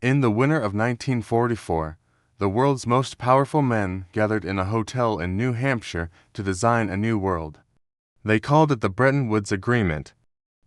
In the winter of 1944, the world's most powerful men gathered in a hotel in New Hampshire to design a new world. They called it the Bretton Woods Agreement.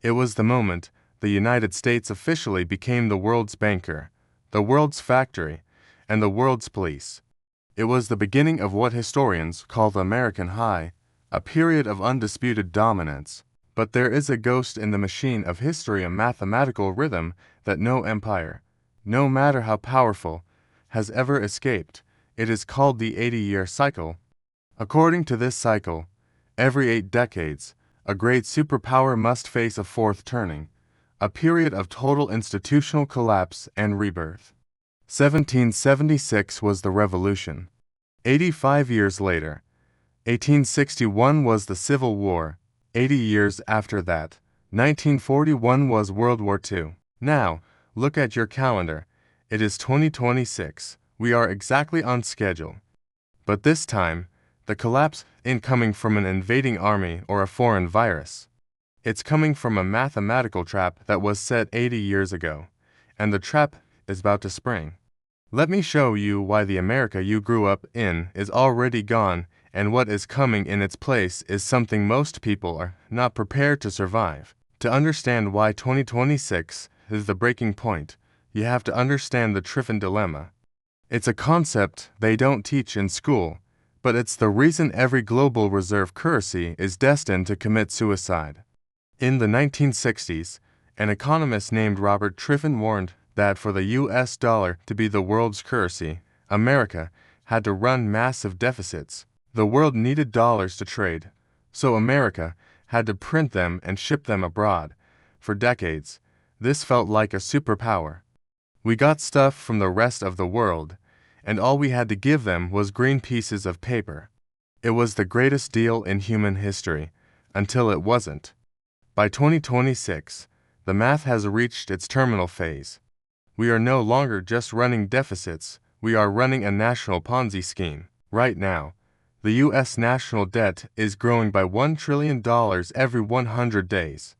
It was the moment the United States officially became the world's banker, the world's factory, and the world's police. It was the beginning of what historians call the American High, a period of undisputed dominance. But there is a ghost in the machine of history, a mathematical rhythm that no empire, no matter how powerful, has ever escaped. It is called the 80-year cycle. According to this cycle, every 8 decades, a great superpower must face a fourth turning, a period of total institutional collapse and rebirth. 1776 was the Revolution. 85 years later, 1861 was the Civil War. 80 years after that, 1941 was World War II. Now, look at your calendar. It is 2026. We are exactly on schedule. But this time, the collapse ain't coming from an invading army or a foreign virus. It's coming from a mathematical trap that was set 80 years ago, and the trap is about to spring. Let me show you why the America you grew up in is already gone, and what is coming in its place is something most people are not prepared to survive. To understand why 2026 is the breaking point, you have to understand the Triffin Dilemma. It's a concept they don't teach in school, but it's the reason every global reserve currency is destined to commit suicide. In the 1960s, an economist named Robert Triffin warned that for the US dollar to be the world's currency, America had to run massive deficits. The world needed dollars to trade, so America had to print them and ship them abroad. For decades, this felt like a superpower. We got stuff from the rest of the world, and all we had to give them was green pieces of paper. It was the greatest deal in human history, until it wasn't. By 2026, the math has reached its terminal phase. We are no longer just running deficits, we are running a national Ponzi scheme. Right now, the U.S. national debt is growing by $1 trillion every 100 days.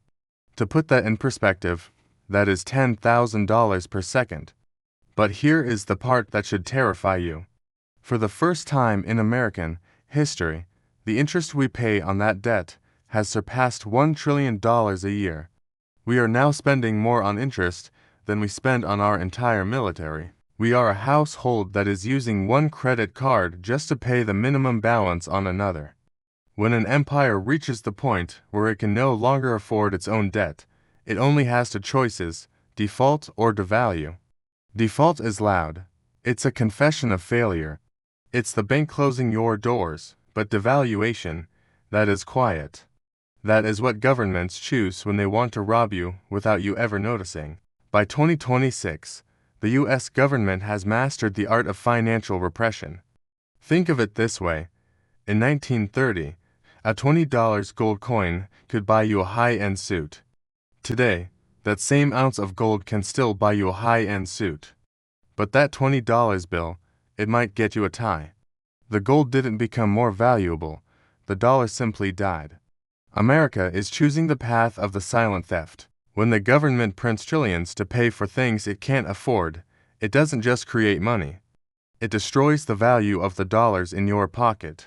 To put that in perspective, that is $10,000 per second. But here is the part that should terrify you. For the first time in American history, the interest we pay on that debt has surpassed $1 trillion a year. We are now spending more on interest than we spend on our entire military. We are a household that is using one credit card just to pay the minimum balance on another. When an empire reaches the point where it can no longer afford its own debt, it only has two choices: default or devalue. Default is loud. It's a confession of failure. It's the bank closing your doors. But devaluation, that is quiet. That is what governments choose when they want to rob you without you ever noticing. By 2026, the U.S. government has mastered the art of financial repression. Think of it this way. In 1930, a $20 gold coin could buy you a high-end suit. Today, that same ounce of gold can still buy you a high-end suit. But that $20 bill, it might get you a tie. The gold didn't become more valuable, the dollar simply died. America is choosing the path of the silent theft. When the government prints trillions to pay for things it can't afford, it doesn't just create money. It destroys the value of the dollars in your pocket.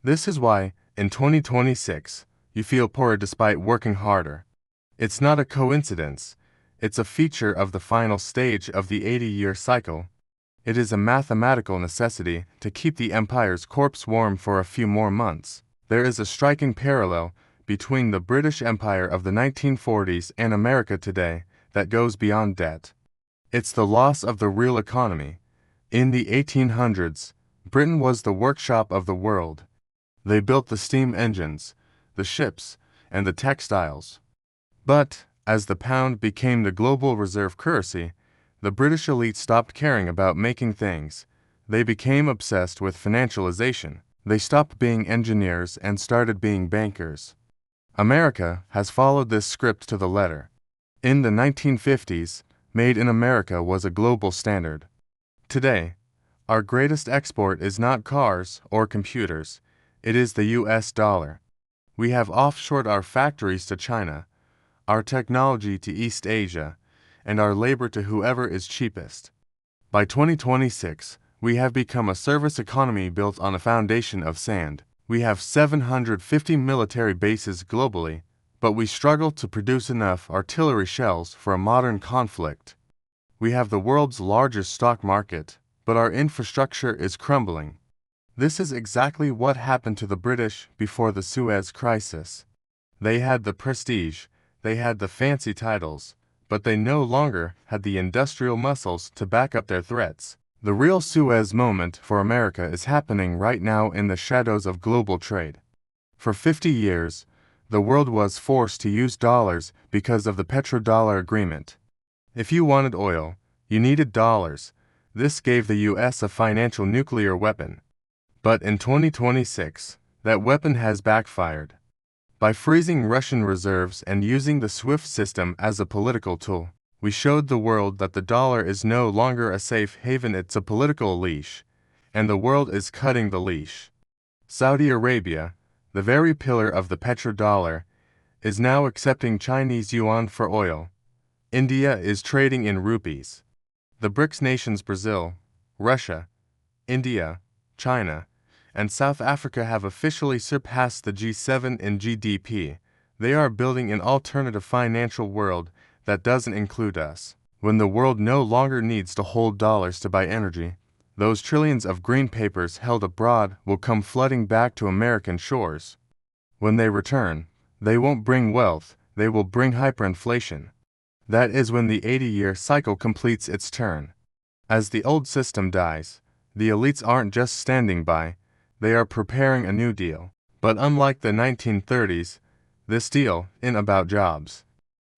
This is why, in 2026, you feel poorer despite working harder. It's not a coincidence. It's a feature of the final stage of the 80-year cycle. It is a mathematical necessity to keep the empire's corpse warm for a few more months. There is a striking parallel between the British Empire of the 1940s and America today that goes beyond debt. It's the loss of the real economy. In the 1800s, Britain was the workshop of the world. They built the steam engines, the ships, and the textiles. But, as the pound became the global reserve currency, the British elite stopped caring about making things. They became obsessed with financialization. They stopped being engineers and started being bankers. America has followed this script to the letter. In the 1950s, Made in America was a global standard. Today, our greatest export is not cars or computers, it is the US dollar. We have offshored our factories to China, our technology to East Asia, and our labor to whoever is cheapest. By 2026, we have become a service economy built on a foundation of sand. We have 750 military bases globally, but we struggle to produce enough artillery shells for a modern conflict. We have the world's largest stock market, but our infrastructure is crumbling. This is exactly what happened to the British before the Suez Crisis. They had the prestige, they had the fancy titles, but they no longer had the industrial muscles to back up their threats. The real Suez moment for America is happening right now in the shadows of global trade. For 50 years, the world was forced to use dollars because of the Petrodollar agreement. If you wanted oil, you needed dollars. This gave the US a financial nuclear weapon. But in 2026, that weapon has backfired. By freezing Russian reserves and using the SWIFT system as a political tool, we showed the world that the dollar is no longer a safe haven, it's a political leash, and the world is cutting the leash. Saudi Arabia, the very pillar of the petrodollar, is now accepting Chinese yuan for oil. India is trading in rupees. The BRICS nations Brazil, Russia, India, China, and South Africa have officially surpassed the G7 in GDP. They are building an alternative financial world that doesn't include us. When the world no longer needs to hold dollars to buy energy, those trillions of green papers held abroad will come flooding back to American shores. When they return, they won't bring wealth, they will bring hyperinflation. That is when the 80-year cycle completes its turn. As the old system dies, the elites aren't just standing by, they are preparing a new deal. But unlike the 1930s, this deal isn't about jobs.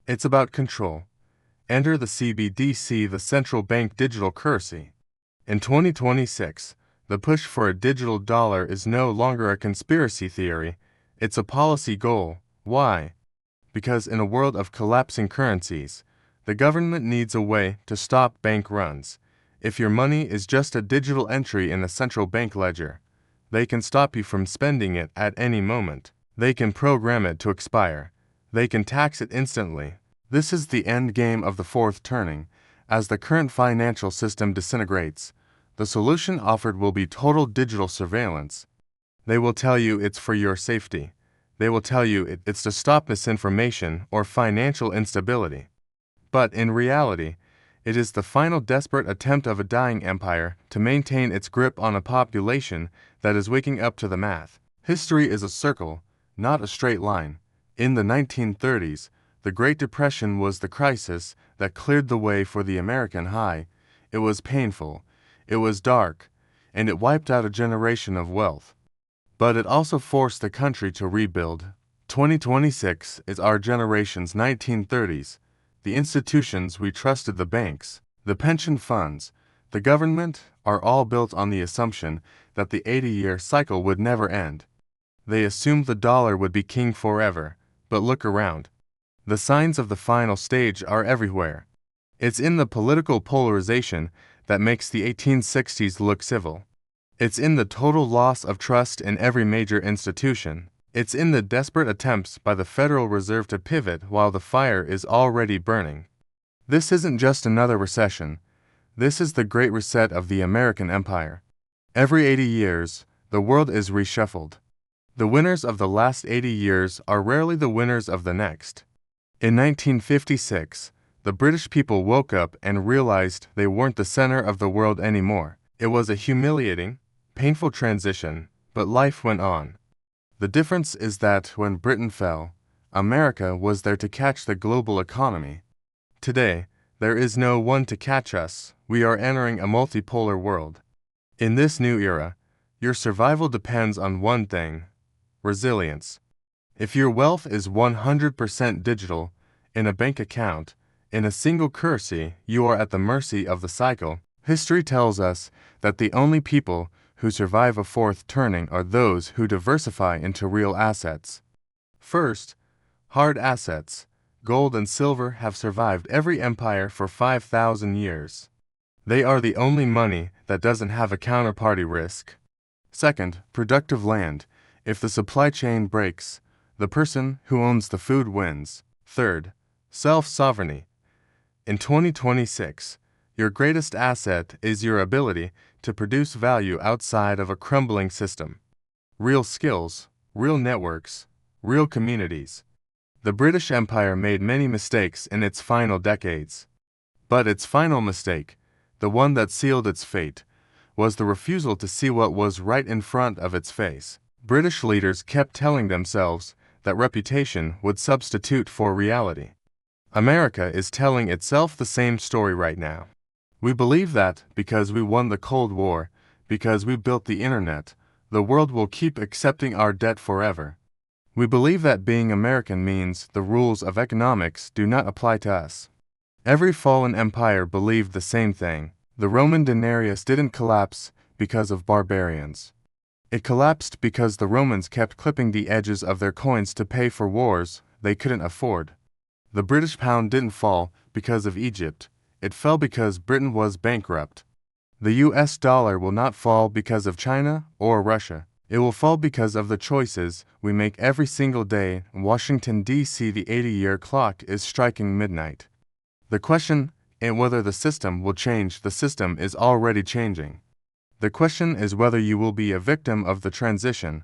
It's about control. Enter the CBDC, the central bank digital currency. In 2026, the push for a digital dollar is no longer a conspiracy theory, it's a policy goal. Why? Because in a world of collapsing currencies, the government needs a way to stop bank runs. If your money is just a digital entry in a central bank ledger, they can stop you from spending it at any moment. They can program it to expire. They can tax it instantly. This is the end game of the fourth turning. As the current financial system disintegrates, the solution offered will be total digital surveillance. They will tell you it's for your safety. They will tell you it's to stop misinformation or financial instability. But in reality, it is the final desperate attempt of a dying empire to maintain its grip on a population that is waking up to the math. History is a circle, not a straight line. In the 1930s, the Great Depression was the crisis that cleared the way for the American high. It was painful, it was dark, and it wiped out a generation of wealth. But it also forced the country to rebuild. 2026 is our generation's 1930s. The institutions we trusted, the banks, the pension funds, the government, are all built on the assumption that the 80-year cycle would never end. They assumed the dollar would be king forever, but look around. The signs of the final stage are everywhere. It's in the political polarization that makes the 1860s look civil. It's in the total loss of trust in every major institution. It's in the desperate attempts by the Federal Reserve to pivot while the fire is already burning. This isn't just another recession. This is the Great Reset of the American empire. Every 80 years, the world is reshuffled. The winners of the last 80 years are rarely the winners of the next. In 1956, the British people woke up and realized they weren't the center of the world anymore. It was a humiliating, painful transition, but life went on. The difference is that when Britain fell, America was there to catch the global economy. Today, there is no one to catch us. We are entering a multipolar world. In this new era, your survival depends on one thing: resilience. If your wealth is 100% digital, in a bank account, in a single currency, you are at the mercy of the cycle. History tells us that the only people who survive a fourth turning are those who diversify into real assets. First, hard assets. Gold and silver have survived every empire for 5,000 years. They are the only money that doesn't have a counterparty risk. Second, productive land. If the supply chain breaks, the person who owns the food wins. Third, self-sovereignty. In 2026, Your greatest asset is your ability to produce value outside of a crumbling system. Real skills, real networks, real communities. The British Empire made many mistakes in its final decades. But its final mistake, the one that sealed its fate, was the refusal to see what was right in front of its face. British leaders kept telling themselves that reputation would substitute for reality. America is telling itself the same story right now. We believe that because we won the Cold War, because we built the internet, the world will keep accepting our debt forever. We believe that being American means the rules of economics do not apply to us. Every fallen empire believed the same thing. The Roman denarius didn't collapse because of barbarians. It collapsed because the Romans kept clipping the edges of their coins to pay for wars they couldn't afford. The British pound didn't fall because of Egypt. It fell because Britain was bankrupt. The US dollar will not fall because of China or Russia. It will fall because of the choices we make every single day. In Washington, D.C., the 80-year clock is striking midnight. The question isn't whether the system will change. The system is already changing. The question is whether you will be a victim of the transition,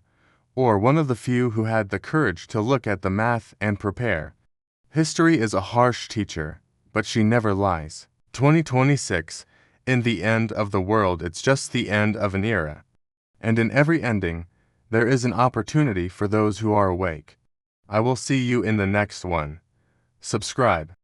or one of the few who had the courage to look at the math and prepare. History is a harsh teacher, but she never lies. 2026, in the end of the world, it's just the end of an era. And in every ending, there is an opportunity for those who are awake. I will see you in the next one. Subscribe.